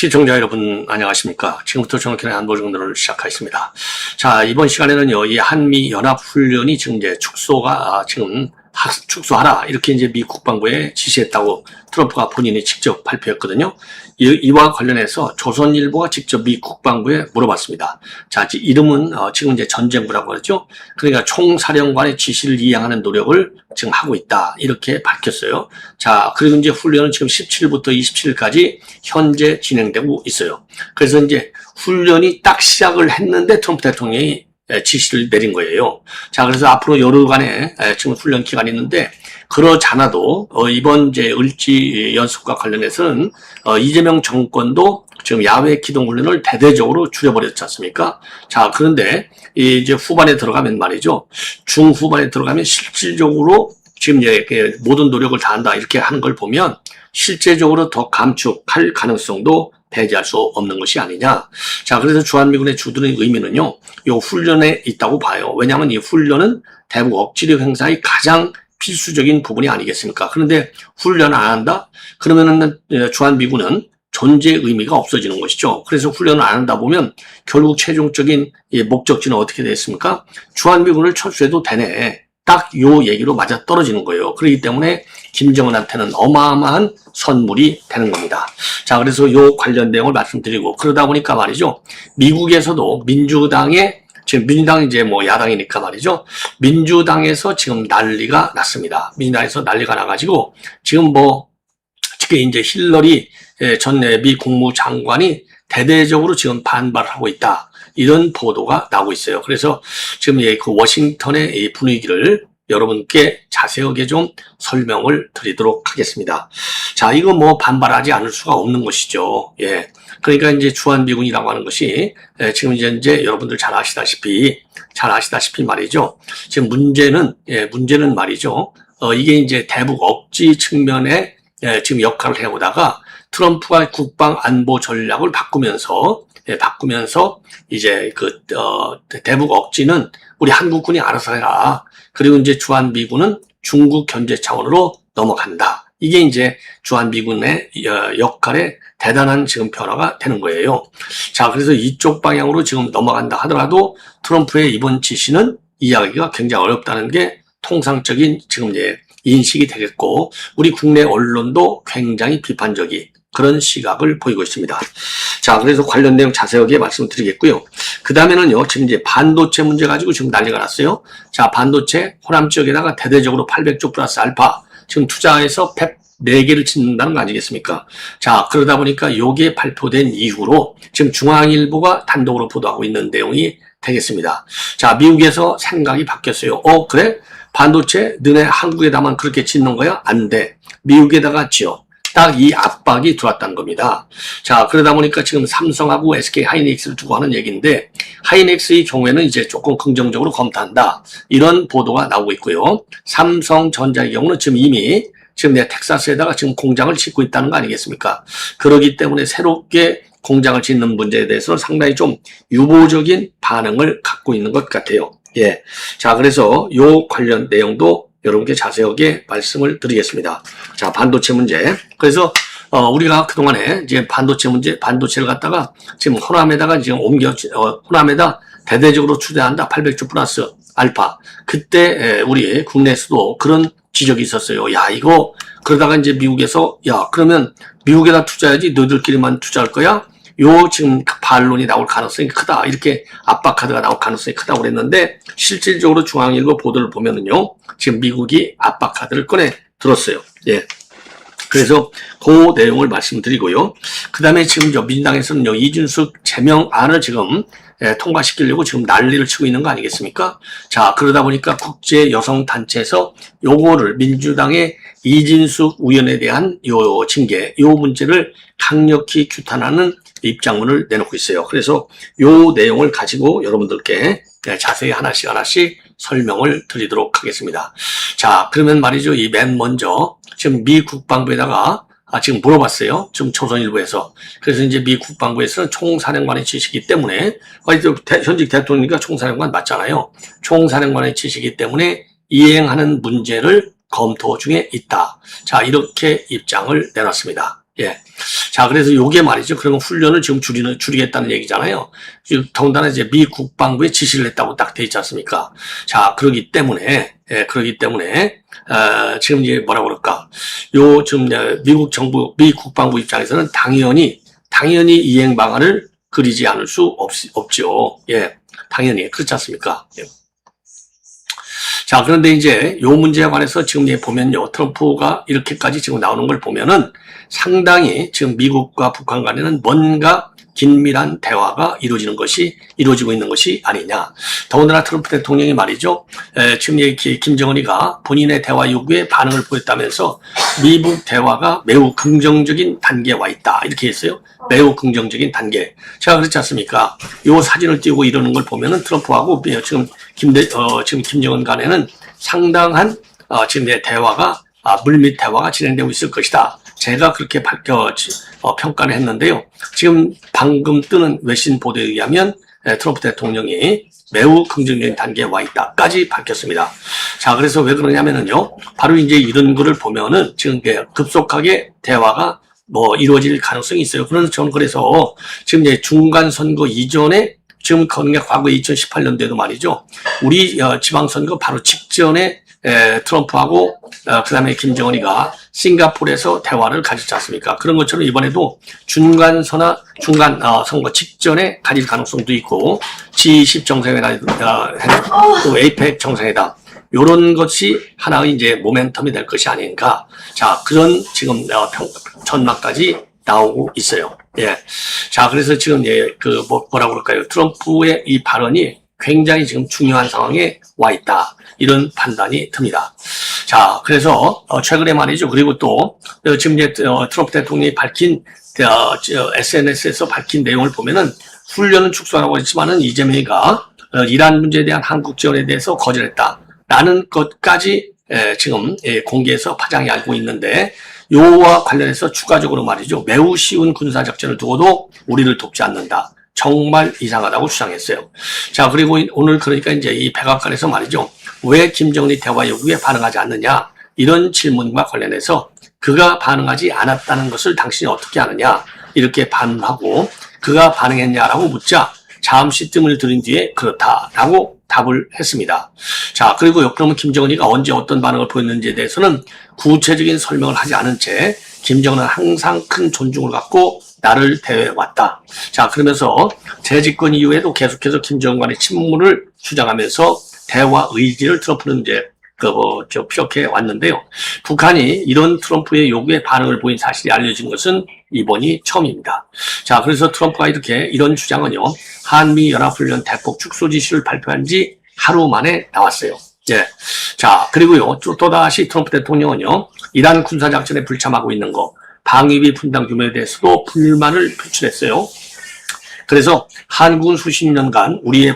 시청자 여러분 안녕하십니까. 지금부터 정확한 안보정도를 시작하겠습니다. 자, 이번 시간에는요, 이 한미연합훈련이 지금 이제 축소하라 이렇게 이제 미 국방부에 지시했다고 트럼프가 본인이 직접 발표했거든요. 이와 관련해서 조선일보가 직접 미 국방부에 물어봤습니다. 자, 이름은 지금 이제 전쟁부라고 그러죠. 그러니까 총사령관의 지시를 이행하는 노력을 지금 하고 있다 이렇게 밝혔어요. 자, 그리고 이제 훈련은 지금 17일부터 27일까지 현재 진행되고 있어요. 그래서 이제 훈련이 딱 시작을 했는데 트럼프 대통령이 지시를 내린 거예요. 자, 그래서 앞으로 열흘간의 지금 훈련 기간이 있는데, 그러잖아도, 이번 이제 을지 연습과 관련해서는, 이재명 정권도 지금 야외 기동훈련을 대대적으로 줄여버렸지 않습니까? 자, 그런데, 이제 후반에 들어가면 말이죠. 중후반에 들어가면 실질적으로 지금 이제 모든 노력을 다한다 이렇게 하는 걸 보면, 실제적으로 더 감축할 가능성도 배제할 수 없는 것이 아니냐. 자, 그래서 주한미군의 주둔의 의미는요, 요 훈련에 있다고 봐요. 왜냐하면 이 훈련은 대북 억지력 행사의 가장 필수적인 부분이 아니겠습니까? 그런데 훈련 안 한다? 그러면은 주한미군은 존재 의미가 없어지는 것이죠. 그래서 훈련을 안 한다 보면 결국 최종적인 목적지는 어떻게 됐습니까? 주한미군을 철수해도 되네. 딱 요 얘기로 맞아 떨어지는 거예요. 그렇기 때문에 김정은한테는 어마어마한 선물이 되는 겁니다. 자, 그래서 요 관련 내용을 말씀드리고, 그러다 보니까 말이죠. 미국에서도 지금 민주당이 이제 뭐 야당이니까 말이죠. 민주당에서 지금 난리가 났습니다. 민주당에서 난리가 나가지고, 지금 특히 이제 힐러리 전 미 국무장관이 대대적으로 지금 반발하고 있다. 이런 보도가 나오고 있어요. 그래서 지금 그 워싱턴의 이 분위기를 여러분께 자세하게 좀 설명을 드리도록 하겠습니다. 자, 이거 반발하지 않을 수가 없는 것이죠. 예. 그러니까 이제 주한미군이라고 하는 것이 지금 이제 여러분들 잘 아시다시피 말이죠. 지금 문제는 말이죠. 이게 이제 대북 억지 측면에 지금 역할을 해오다가 트럼프가 국방 안보 전략을 바꾸면서 이제 대북 억지는 우리 한국군이 알아서 해라. 그리고 이제 주한미군은 중국 견제 차원으로 넘어간다. 이게 이제 주한미군의 역할에 대단한 지금 변화가 되는 거예요. 자, 그래서 이쪽 방향으로 지금 넘어간다 하더라도 트럼프의 이번 지시는 이해하기가 굉장히 어렵다는 게 통상적인 지금 이제 인식이 되겠고, 우리 국내 언론도 굉장히 비판적인 그런 시각을 보이고 있습니다. 자, 그래서 관련 내용 자세하게 말씀드리겠고요. 그 다음에는요, 지금 이제 반도체 문제 가지고 지금 난리가 났어요. 자, 반도체 호남 지역에다가 대대적으로 800조 플러스 알파 지금 투자해서 104개를 짓는다는 거 아니겠습니까? 자, 그러다 보니까 요게 발표된 이후로 지금 중앙일보가 단독으로 보도하고 있는 내용이 되겠습니다. 자, 미국에서 생각이 바뀌었어요. 그래? 반도체 너네 한국에다만 그렇게 짓는 거야? 안 돼. 미국에다가 지어. 딱 이 압박이 들어왔다는 겁니다. 자, 그러다 보니까 지금 삼성하고 SK 하이닉스를 두고 하는 얘기인데, 하이닉스의 경우에는 이제 조금 긍정적으로 검토한다. 이런 보도가 나오고 있고요. 삼성전자의 경우는 지금 이미 텍사스에다가 지금 공장을 짓고 있다는 거 아니겠습니까? 그러기 때문에 새롭게 공장을 짓는 문제에 대해서는 상당히 좀 유보적인 반응을 갖고 있는 것 같아요. 예. 자, 그래서 요 관련 내용도 여러분께 자세하게 말씀을 드리겠습니다. 자, 반도체 문제. 그래서, 우리가 그동안에 이제 반도체를 갖다가 지금 호남에다가 지금 호남에다 대대적으로 투자한다. 800조 플러스 알파. 그때, 우리 국내에서도 그런 지적이 있었어요. 야, 이거, 그러다가 이제 미국에서, 야, 그러면 미국에다 투자해야지 너희들끼리만 투자할 거야? 요 지금 반론이 나올 가능성이 크다. 이렇게 압박카드가 나올 가능성이 크다고 그랬는데, 실질적으로 중앙일보 보도를 보면은요, 지금 미국이 압박카드를 꺼내 들었어요. 예. 그래서 그 내용을 말씀드리고요. 그 다음에 지금 민주당에서는요, 이준석 제명안을 지금 통과시키려고 지금 난리를 치고 있는 거 아니겠습니까? 자, 그러다 보니까 국제 여성 단체에서 요거를 민주당의 이진숙 의원에 대한 요 징계, 요 문제를 강력히 규탄하는 입장문을 내놓고 있어요. 그래서 요 내용을 가지고 여러분들께 자세히 하나씩 설명을 드리도록 하겠습니다. 자, 그러면 말이죠. 이 맨 먼저 지금 미 국방부에다가 지금 물어봤어요. 지금 조선일보에서. 그래서 이제 미 국방부에서는 총사령관의 지시이기 때문에 현직 대통령이니까 총사령관 맞잖아요. 총사령관의 지시이기 때문에 이행하는 문제를 검토 중에 있다. 자, 이렇게 입장을 내놨습니다. 예. 자, 그래서 요게 말이죠. 그러면 훈련을 지금 줄이겠다는 얘기잖아요. 더군다나 이제 미 국방부에 지시를 했다고 딱 돼 있지 않습니까? 자, 그러기 때문에, 지금 이제 뭐라 그럴까. 지금 미국 정부, 미 국방부 입장에서는 당연히 이행 방안을 그리지 않을 수 없죠. 예. 당연히. 그렇지 않습니까? 예. 자, 그런데 이제 요 문제에 관해서 지금 보면요. 트럼프가 이렇게까지 지금 나오는 걸 보면은 상당히 지금 미국과 북한 간에는 뭔가 긴밀한 대화가 이루어지고 있는 것이 아니냐. 더군다나 트럼프 대통령이 말이죠. 지금 김정은이가 본인의 대화 요구에 반응을 보였다면서 미국 대화가 매우 긍정적인 단계에 와 있다. 이렇게 했어요. 매우 긍정적인 단계. 제가 그렇지 않습니까? 요 사진을 띄우고 이러는 걸 보면은 트럼프하고 지금 김정은 간에는 상당한 지금 대화가 물밑 대화가 진행되고 있을 것이다. 제가 그렇게 평가를 했는데요. 지금 방금 뜨는 외신 보도에 의하면 트럼프 대통령이 매우 긍정적인 단계에 와 있다까지 밝혔습니다. 자, 그래서 왜 그러냐면은요. 바로 이제 이런 거를 보면은 지금 급속하게 대화가 이루어질 가능성이 있어요. 저는 그래서 지금 이제 중간 선거 이전에 지금 과거 2018년도에도 말이죠. 우리 지방선거 바로 직전에 트럼프하고 그다음에 김정은이가 싱가포르에서 대화를 가졌지 않습니까? 그런 것처럼 이번에도 중간 선거 직전에 가질 가능성도 있고 G20 정상회담, 또 에이펙 정상회담 요런 것이 하나의 이제 모멘텀이 될 것이 아닌가. 자, 그런 지금 전망까지 나오고 있어요. 예. 자, 그래서 지금 뭐라고 그럴까요? 트럼프의 이 발언이 굉장히 지금 중요한 상황에 와 있다. 이런 판단이 듭니다. 자, 그래서 최근에 말이죠. 그리고 또 지금 이제 트럼프 대통령이 밝힌 SNS에서 밝힌 내용을 보면은 훈련은 축소하라고 했지만은 이재명이가 이란 문제에 대한 한국 지원에 대해서 거절했다라는 것까지 지금 공개해서 파장이 알고 있는데 요와 관련해서 추가적으로 말이죠. 매우 쉬운 군사작전을 두고도 우리를 돕지 않는다. 정말 이상하다고 주장했어요. 자, 그리고 오늘 그러니까 이제 이 백악관에서 말이죠. 왜 김정은이 대화 요구에 반응하지 않느냐? 이런 질문과 관련해서 그가 반응하지 않았다는 것을 당신이 어떻게 아느냐? 이렇게 반문하고 그가 반응했냐라고 묻자 잠시 뜸을 들인 뒤에 그렇다라고 답을 했습니다. 자, 그리고 그러면 김정은이가 언제 어떤 반응을 보였는지에 대해서는 구체적인 설명을 하지 않은 채 김정은은 항상 큰 존중을 갖고 나를 대해왔다. 자, 그러면서 재집권 이후에도 계속해서 김정은 간의 친문을 주장하면서 대화 의지를 트럼프는 이제 피력해 왔는데요. 북한이 이런 트럼프의 요구에 반응을 보인 사실이 알려진 것은 이번이 처음입니다. 자, 그래서 트럼프가 이런 주장은요, 한미연합훈련 대폭 축소 지시를 발표한 지 하루 만에 나왔어요. 예. 자, 그리고요, 또다시 트럼프 대통령은요, 이란 군사작전에 불참하고 있는 거, 방위비 분담 규모에 대해서도 불만을 표출했어요. 그래서 한국은 수십 년간 우리에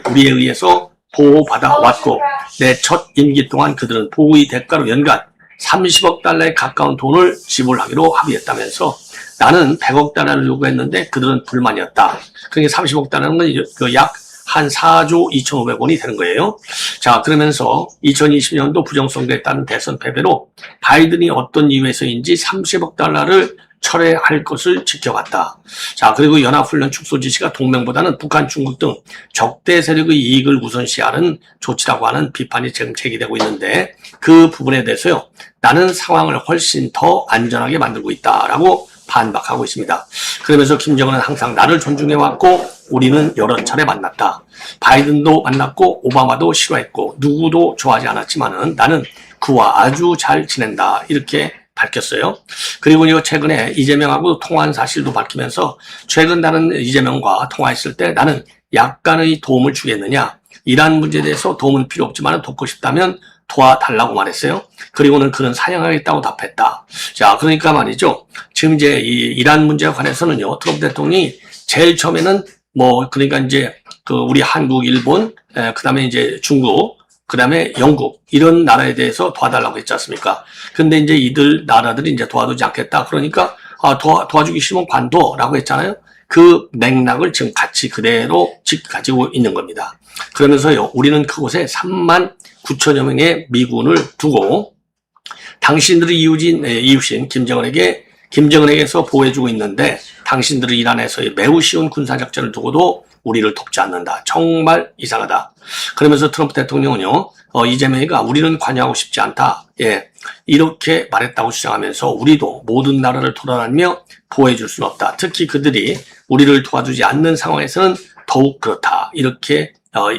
의해서 보호받아 왔고 내 첫 임기 동안 그들은 보호의 대가로 연간 30억 달러에 가까운 돈을 지불하기로 합의했다면서 나는 100억 달러를 요구했는데 그들은 불만이었다. 그러니까 30억 달러는 약 한 4조 2,500원이 되는 거예요. 자, 그러면서 2020년도 부정선거에 따른 대선 패배로 바이든이 어떤 이유에서인지 30억 달러를 철회할 것을 지켜갔다. 자, 그리고 연합훈련 축소 지시가 동맹보다는 북한, 중국 등 적대 세력의 이익을 우선시하는 조치라고 하는 비판이 지금 제기되고 있는데 그 부분에 대해서요. 나는 상황을 훨씬 더 안전하게 만들고 있다라고 반박하고 있습니다. 그러면서 김정은은 항상 나를 존중해왔고 우리는 여러 차례 만났다. 바이든도 만났고 오바마도 싫어했고 누구도 좋아하지 않았지만은 나는 그와 아주 잘 지낸다. 이렇게 밝혔어요. 그리고 최근에 이재명하고 통화한 사실도 밝히면서 최근 나는 이재명과 통화했을 때 나는 약간의 도움을 주겠느냐. 이란 문제에 대해서 도움은 필요 없지만 돕고 싶다면 도와달라고 말했어요. 그리고는 그는 사양하겠다고 답했다. 자, 그러니까 말이죠. 지금 이제 이 이란 문제에 관해서는요, 트럼프 대통령이 제일 처음에는 그러니까 이제 우리 한국, 일본, 그 다음에 이제 중국, 그 다음에 영국, 이런 나라에 대해서 도와달라고 했지 않습니까? 근데 이제 이들 나라들이 이제 도와주지 않겠다. 그러니까, 도와주기 싫으면 관둬라고 했잖아요. 그 맥락을 지금 같이 그대로 가지고 있는 겁니다. 그러면서요, 우리는 그곳에 3만 9천여 명의 미군을 두고 당신들의 이웃인 김정은에게 김정은에게서 보호해주고 있는데 당신들은 이란에서의 매우 쉬운 군사작전을 두고도 우리를 돕지 않는다. 정말 이상하다. 그러면서 트럼프 대통령은요, 이재명이가 우리는 관여하고 싶지 않다. 예, 이렇게 말했다고 주장하면서 우리도 모든 나라를 돌아다니며 보호해줄 수는 없다. 특히 그들이 우리를 도와주지 않는 상황에서는 더욱 그렇다. 이렇게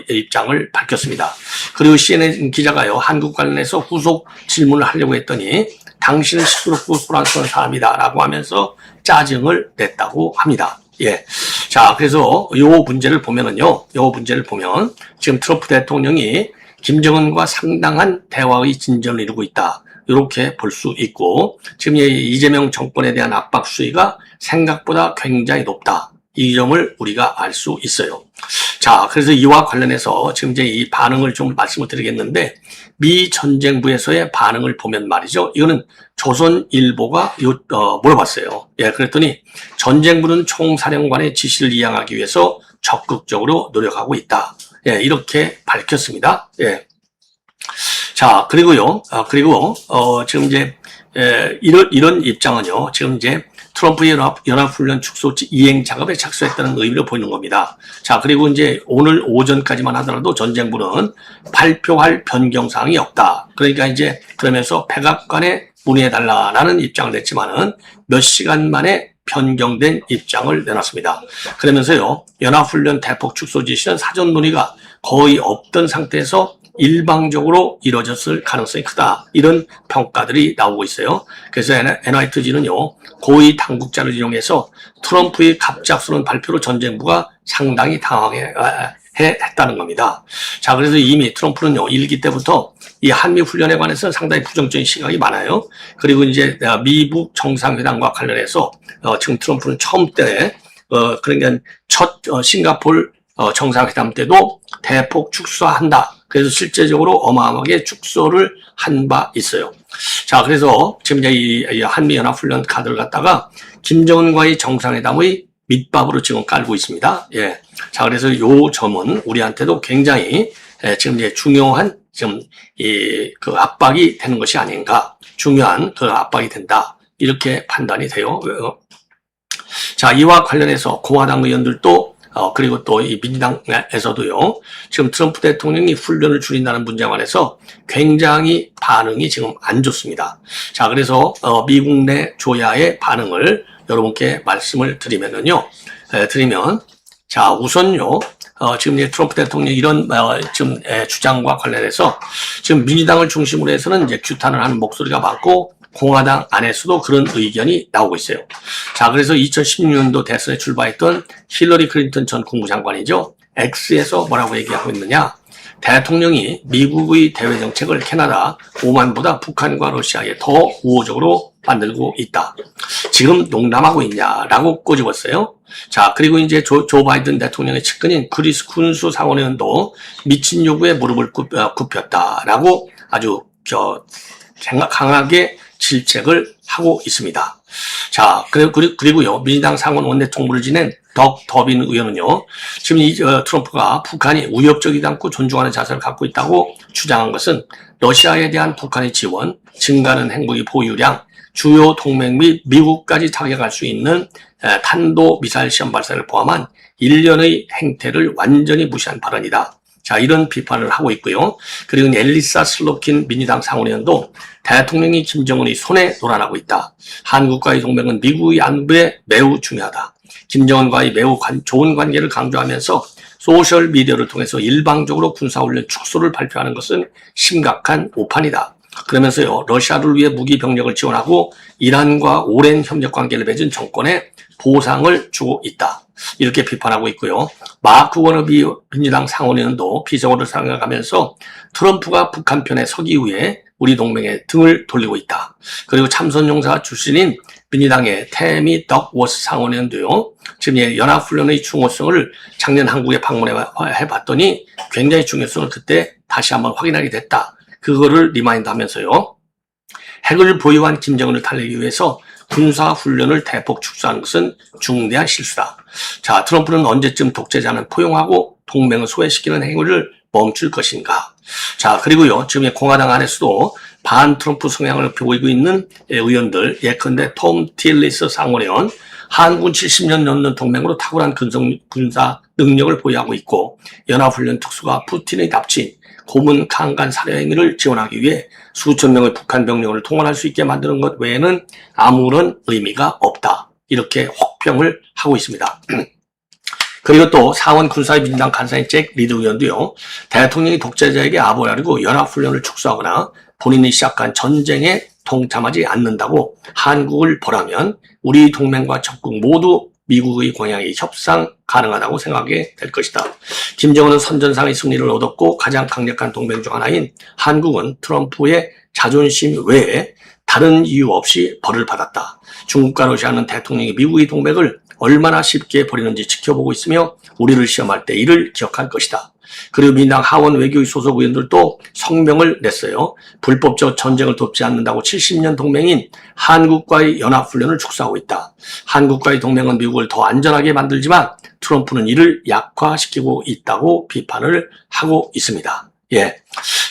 입장을 밝혔습니다. 그리고 CNN 기자가요, 한국 관련해서 후속 질문을 하려고 했더니 당신은 시끄럽고 소란스러운 사람이다 라고 하면서 짜증을 냈다고 합니다. 예. 자, 그래서 요 문제를 보면 지금 트럼프 대통령이 김정은과 상당한 대화의 진전을 이루고 있다. 이렇게 볼 수 있고, 지금 이재명 정권에 대한 압박 수위가 생각보다 굉장히 높다. 이 점을 우리가 알 수 있어요. 자, 그래서 이와 관련해서 지금 이제 이 반응을 좀 말씀을 드리겠는데, 미 전쟁부에서의 반응을 보면 말이죠. 이거는 조선일보가 물어봤어요. 예, 그랬더니 전쟁부는 총사령관의 지시를 이행하기 위해서 적극적으로 노력하고 있다. 예, 이렇게 밝혔습니다. 예. 자, 그리고요, 지금 이제, 이런 입장은요, 지금 이제 트럼프의 연합훈련 축소 이행 작업에 착수했다는 의미로 보이는 겁니다. 자, 그리고 이제 오늘 오전까지만 하더라도 전쟁부는 발표할 변경사항이 없다. 그러니까 이제 그러면서 백악관에 문의해달라는 입장을 냈지만은 몇 시간 만에 변경된 입장을 내놨습니다. 그러면서요, 연합훈련 대폭 축소 지시는 사전 논의가 거의 없던 상태에서 일방적으로 이루어졌을 가능성이 크다. 이런 평가들이 나오고 있어요. 그래서 NYTG는요, 고위 당국자를 이용해서 트럼프의 갑작스러운 발표로 전쟁부가 상당히 당황했다는 겁니다. 자, 그래서 이미 트럼프는요, 일기 때부터 이 한미 훈련에 관해서 상당히 부정적인 시각이 많아요. 그리고 이제 미국 정상회담과 관련해서 지금 트럼프는 처음 때 그러니까 첫 싱가포르 정상회담 때도 대폭 축소한다. 그래서 실제적으로 어마어마하게 축소를 한 바 있어요. 자, 그래서 지금 이제 이 한미연합훈련 카드를 갖다가 김정은과의 정상회담의 밑밥으로 지금 깔고 있습니다. 예. 자, 그래서 요 점은 우리한테도 굉장히 지금 이제 중요한 지금 그 압박이 되는 것이 아닌가. 중요한 그 압박이 된다. 이렇게 판단이 돼요. 자, 이와 관련해서 공화당 의원들도 그리고 또 이 민주당에서도요, 지금 트럼프 대통령이 훈련을 줄인다는 문제에 관해서 굉장히 반응이 지금 안 좋습니다. 자, 그래서 미국 내 조야의 반응을 여러분께 말씀을 드리면은요, 자, 우선요, 지금 이제 트럼프 대통령 이런 지금 주장과 관련해서 지금 민주당을 중심으로 해서는 이제 규탄을 하는 목소리가 많고, 공화당 안에서도 그런 의견이 나오고 있어요. 자, 그래서 2016년도 대선에 출마했던 힐러리 클린턴 전 국무장관이죠. X에서 뭐라고 얘기하고 있느냐. 대통령이 미국의 대외 정책을 캐나다, 오만보다 북한과 러시아에 더 우호적으로 만들고 있다. 지금 농담하고 있냐라고 꼬집었어요. 자, 그리고 이제 조 바이든 대통령의 측근인 크리스 군수 상원의원도 미친 요구에 무릎을 굽혔다라고 아주 강하게 질책을 하고 있습니다. 자, 그리고요, 민주당 상원 원내 총무를 지낸 덕 더빈 의원은요, 지금 이 트럼프가 북한이 위협적이지 않고 존중하는 자세를 갖고 있다고 주장한 것은 러시아에 대한 북한의 지원, 증가하는 핵무기 보유량, 주요 동맹 및 미국까지 타격할 수 있는 탄도미사일 시험 발사를 포함한 일련의 행태를 완전히 무시한 발언이다. 자, 이런 비판을 하고 있고요. 그리고 엘리사 슬로킨 민주당 상원의원도 대통령이 김정은의 손에 놀아나고 있다. 한국과의 동맹은 미국의 안보에 매우 중요하다. 김정은과의 매우 좋은 관계를 강조하면서 소셜미디어를 통해서 일방적으로 군사훈련 축소를 발표하는 것은 심각한 오판이다. 그러면서요, 러시아를 위해 무기 병력을 지원하고 이란과 오랜 협력 관계를 맺은 정권에 보상을 주고 있다. 이렇게 비판하고 있고요. 마크 워너비 민주당 상원의원도 비속어를 사용하면서 트럼프가 북한 편에 서기 위해 우리 동맹에 등을 돌리고 있다. 그리고 참선용사 출신인 민주당의 태미 덕워스 상원의원도요, 지금 연합훈련의 중요성을 작년 한국에 방문해봤더니 굉장히 중요성을 그때 다시 한번 확인하게 됐다. 그거를 리마인드 하면서요, 핵을 보유한 김정은을 달래기 위해서 군사훈련을 대폭 축소하는 것은 중대한 실수다. 자, 트럼프는 언제쯤 독재자는 포용하고 동맹을 소외시키는 행위를 멈출 것인가. 자, 그리고요, 지금 공화당 안에서도 반 트럼프 성향을 보이고 있는 의원들, 예컨대 톰 틸리스 상원의원, 한군 70년 넘는 동맹으로 탁월한 군사 능력을 보유하고 있고 연합훈련 특수가 푸틴의 납치, 고문, 강간, 살해 행위를 지원하기 위해 수천 명의 북한 병력을 동원할 수 있게 만드는 것 외에는 아무런 의미가 없다. 이렇게 혹평을 하고 있습니다. 그리고 또 상원 군사민주당 간사인 잭 리드 의원도요. 대통령이 독재자에게 아부하려고 연합훈련을 축소하거나 본인이 시작한 전쟁에 동참하지 않는다고 한국을 벌하면 우리 동맹과 적국 모두 미국의 공약이 협상 가능하다고 생각하게 될 것이다. 김정은은 선전상의 승리를 얻었고 가장 강력한 동맹 중 하나인 한국은 트럼프의 자존심 외에 다른 이유 없이 벌을 받았다. 중국과 러시아는 대통령이 미국의 동맹을 얼마나 쉽게 버리는지 지켜보고 있으며 우리를 시험할 때 이를 기억할 것이다. 그리고 민당 하원 외교의 소속 의원들도 성명을 냈어요. 불법적 전쟁을 돕지 않는다고 70년 동맹인 한국과의 연합훈련을 축소하고 있다. 한국과의 동맹은 미국을 더 안전하게 만들지만 트럼프는 이를 약화시키고 있다고 비판을 하고 있습니다. 예.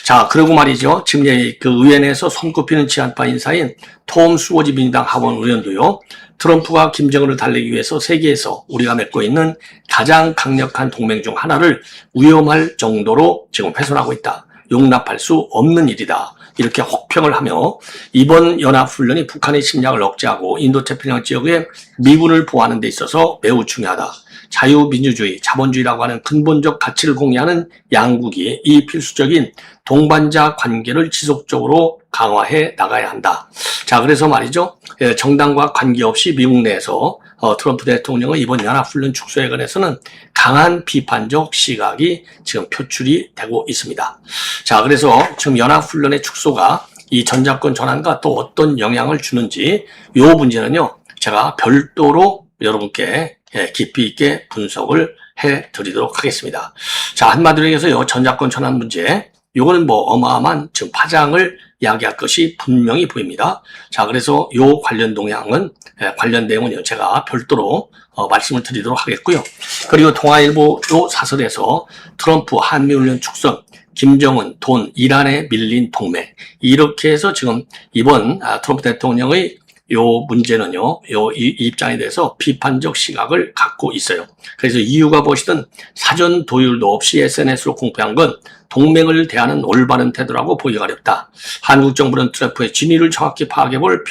자, 그리고 말이죠. 지금 그 의회내에서 손꼽히는 지한파 인사인 톰 수워지 민주당 하원 의원도요. 트럼프가 김정은을 달래기 위해서 세계에서 우리가 맺고 있는 가장 강력한 동맹 중 하나를 위험할 정도로 지금 훼손하고 있다. 용납할 수 없는 일이다. 이렇게 혹평을 하며 이번 연합훈련이 북한의 침략을 억제하고 인도태평양 지역에 미군을 보호하는 데 있어서 매우 중요하다. 자유민주주의, 자본주의라고 하는 근본적 가치를 공유하는 양국이 이 필수적인 동반자 관계를 지속적으로 강화해 나가야 한다. 자, 그래서 말이죠. 정당과 관계없이 미국 내에서 트럼프 대통령의 이번 연합훈련 축소에 관해서는 강한 비판적 시각이 지금 표출이 되고 있습니다. 자, 그래서 지금 연합훈련의 축소가 이 전작권 전환과 또 어떤 영향을 주는지 이 문제는요. 제가 별도로 여러분께 깊이 있게 분석을 해 드리도록 하겠습니다. 자, 한마디로 얘기해서 전작권 전환 문제, 요거는 뭐 어마어마한 지금 파장을 야기할 것이 분명히 보입니다. 자, 그래서 요 관련 동향은, 관련 내용은요, 제가 별도로 말씀을 드리도록 하겠고요. 그리고 동아일보 요 사설에서 트럼프 한미훈련 축소, 김정은, 돈, 이란에 밀린 동맹, 이렇게 해서 지금 이번 트럼프 대통령의 요 문제는요, 이 입장에 대해서 비판적 시각을 갖고 있어요. 그래서 이유가 무엇이든 사전 도율도 없이 SNS로 공표한 건 동맹을 대하는 올바른 태도라고 보기가 어렵다. 한국 정부는 트럼프의 진위를 정확히 파악해볼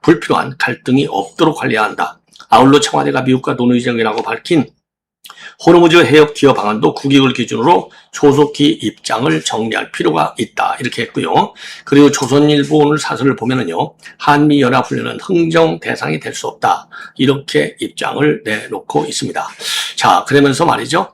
불필요한 갈등이 없도록 관리해야 한다. 아울러 청와대가 미국과 논의정이라고 밝힌 호르무즈 해협 기여 방안도 국익을 기준으로 조속히 입장을 정리할 필요가 있다. 이렇게 했고요. 그리고 조선일보 오늘 사설을 보면은요. 한미연합훈련은 흥정 대상이 될 수 없다. 이렇게 입장을 내놓고 있습니다. 자, 그러면서 말이죠.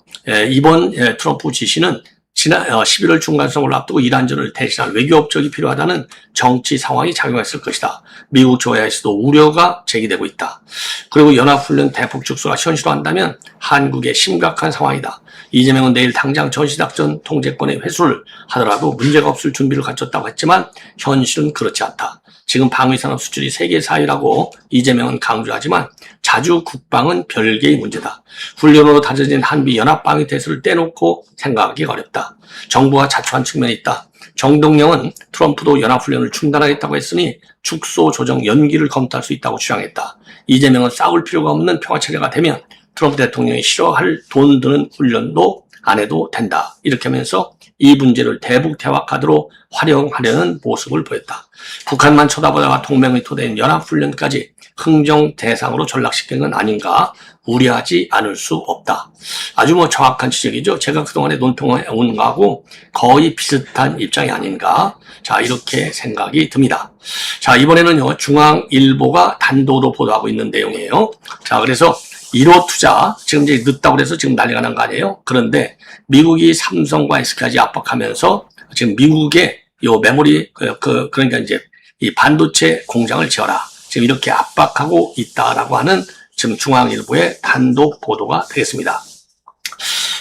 이번 트럼프 지시는 지난 11월 중간선거를 앞두고 이란전을 대신할 외교 업적이 필요하다는 정치 상황이 작용했을 것이다. 미국 조야에서도 우려가 제기되고 있다. 그리고 연합훈련 대폭 축소가 현실화한다면 한국의 심각한 상황이다. 이재명은 내일 당장 전시작전 통제권의 회수를 하더라도 문제가 없을 준비를 갖췄다고 했지만 현실은 그렇지 않다. 지금 방위산업 수출이 세계 4위라고 이재명은 강조하지만 자주 국방은 별개의 문제다. 훈련으로 다져진 한미 연합방위 태세를 떼놓고 생각하기 어렵다. 정부가 자초한 측면이 있다. 정동영은 트럼프도 연합훈련을 중단하겠다고 했으니 축소 조정 연기를 검토할 수 있다고 주장했다. 이재명은 싸울 필요가 없는 평화체제가 되면 트럼프 대통령이 싫어할 돈 드는 훈련도 안 해도 된다. 이렇게 하면서 이 문제를 대북 대화 카드로 활용하려는 모습을 보였다. 북한만 쳐다보다가 동맹의 토대인 연합훈련까지 흥정 대상으로 전락시킨 건 아닌가 우려하지 않을 수 없다. 아주 정확한 지적이죠. 제가 그동안에 논평해 온 거하고 거의 비슷한 입장이 아닌가. 자, 이렇게 생각이 듭니다. 자, 이번에는요, 중앙일보가 단독으로 보도하고 있는 내용이에요. 자, 그래서 1호 투자, 지금 이제 늦다고 그래서 지금 난리가 난 거 아니에요? 그런데 미국이 삼성과 SK까지 압박하면서 지금 미국의 요 메모리, 그러니까 이제 이 반도체 공장을 지어라. 지금 이렇게 압박하고 있다라고 하는 지금 중앙일보의 단독 보도가 되겠습니다.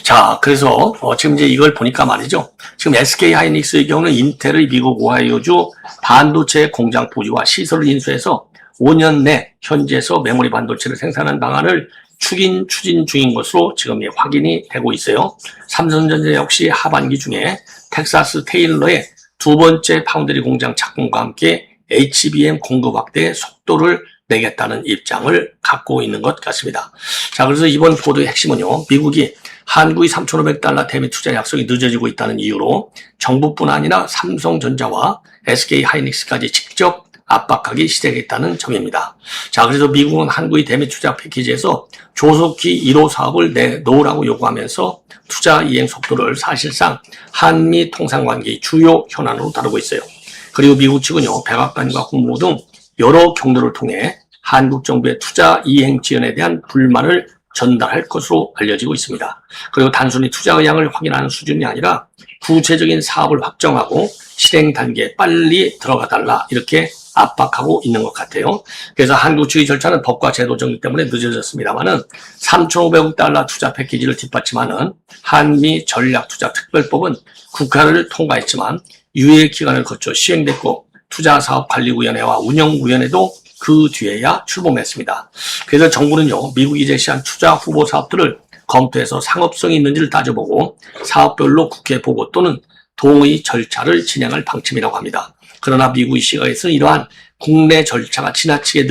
자, 그래서 지금 이제 이걸 보니까 말이죠. 지금 SK 하이닉스의 경우는 인텔의 미국 오하이오주 반도체 공장 부지와 시설을 인수해서 5년 내 현지에서 메모리 반도체를 생산하는 방안을 추진 중인 것으로 지금 확인이 되고 있어요. 삼성전자 역시 하반기 중에 텍사스 테일러의 두 번째 파운드리 공장 착공과 함께 HBM 공급 확대의 속도를 내겠다는 입장을 갖고 있는 것 같습니다. 자, 그래서 이번 보도의 핵심은요, 미국이 한국의 3,500달러 대미 투자 약속이 늦어지고 있다는 이유로 정부뿐 아니라 삼성전자와 SK 하이닉스까지 직접 압박하기 시작했다는 점입니다. 자, 그래서 미국은 한국의 대미 투자 패키지에서 조속히 1호 사업을 내놓으라고 요구하면서 투자 이행 속도를 사실상 한미 통상관계의 주요 현안으로 다루고 있어요. 그리고 미국 측은요, 백악관과 국무부 등 여러 경로를 통해 한국 정부의 투자 이행 지연에 대한 불만을 전달할 것으로 알려지고 있습니다. 그리고 단순히 투자 의향을 확인하는 수준이 아니라 구체적인 사업을 확정하고 실행 단계에 빨리 들어가 달라 이렇게 압박하고 있는 것 같아요. 그래서 한국 측의 절차는 법과 제도 정리 때문에 늦어졌습니다만은 3,500억 달러 투자 패키지를 뒷받침하는 한미 전략투자특별법은 국회를 통과했지만 유예 기간을 거쳐 시행됐고 투자사업관리위원회와 운영위원회도 그 뒤에야 출범했습니다. 그래서 정부는요, 미국이 제시한 투자 후보 사업들을 검토해서 상업성이 있는지를 따져보고 사업별로 국회 보고 또는 동의 절차를 진행할 방침이라고 합니다. 그러나 미국의 시각에서는 이러한 국내 절차가 지나치게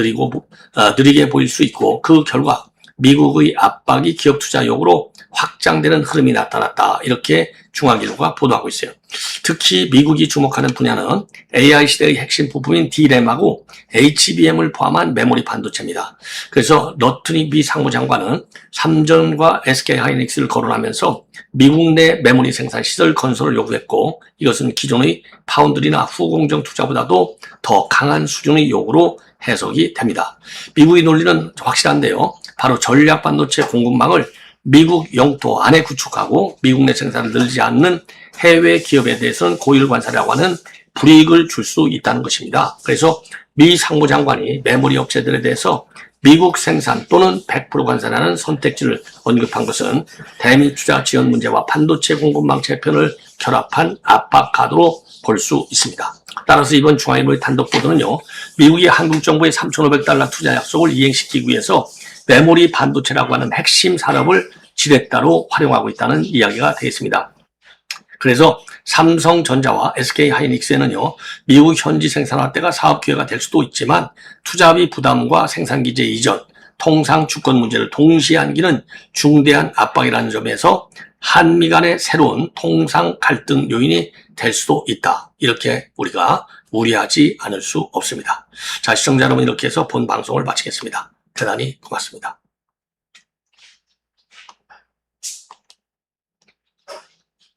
느리게 보일 수 있고 그 결과 미국의 압박이 기업 투자 욕으로 확장되는 흐름이 나타났다. 이렇게 중앙일보가 보도하고 있어요. 특히 미국이 주목하는 분야는 AI 시대의 핵심 부품인 D램하고 HBM을 포함한 메모리 반도체입니다. 그래서 러트니 미 상무장관은 삼전과 SK 하이닉스를 거론하면서 미국 내 메모리 생산 시설 건설을 요구했고 이것은 기존의 파운드리나 후공정 투자보다도 더 강한 수준의 요구로 해석이 됩니다. 미국의 논리는 확실한데요. 바로 전략 반도체 공급망을 미국 영토 안에 구축하고 미국 내 생산을 늘리지 않는 해외 기업에 대해서는 고의를 관사라고 하는 불이익을 줄 수 있다는 것입니다. 그래서 미 상무장관이 메모리 업체들에 대해서 미국 생산 또는 100% 관사라는 선택지를 언급한 것은 대미 투자 지원 문제와 반도체 공급망 재편을 결합한 압박 카드로 볼 수 있습니다. 따라서 이번 중앙일보의 단독 보도는요, 미국이 한국 정부의 3,500달러 투자 약속을 이행시키기 위해서 메모리 반도체라고 하는 핵심 산업을 지렛대로 활용하고 있다는 이야기가 되겠습니다. 그래서 삼성전자와 SK 하이닉스에는요, 미국 현지 생산 확대가 사업 기회가 될 수도 있지만 투자비 부담과 생산 기제 이전, 통상 주권 문제를 동시에 안기는 중대한 압박이라는 점에서 한미 간의 새로운 통상 갈등 요인이 될 수도 있다. 이렇게 우리가 우려하지 않을 수 없습니다. 자, 시청자 여러분, 이렇게 해서 본 방송을 마치겠습니다. 대단히 고맙습니다.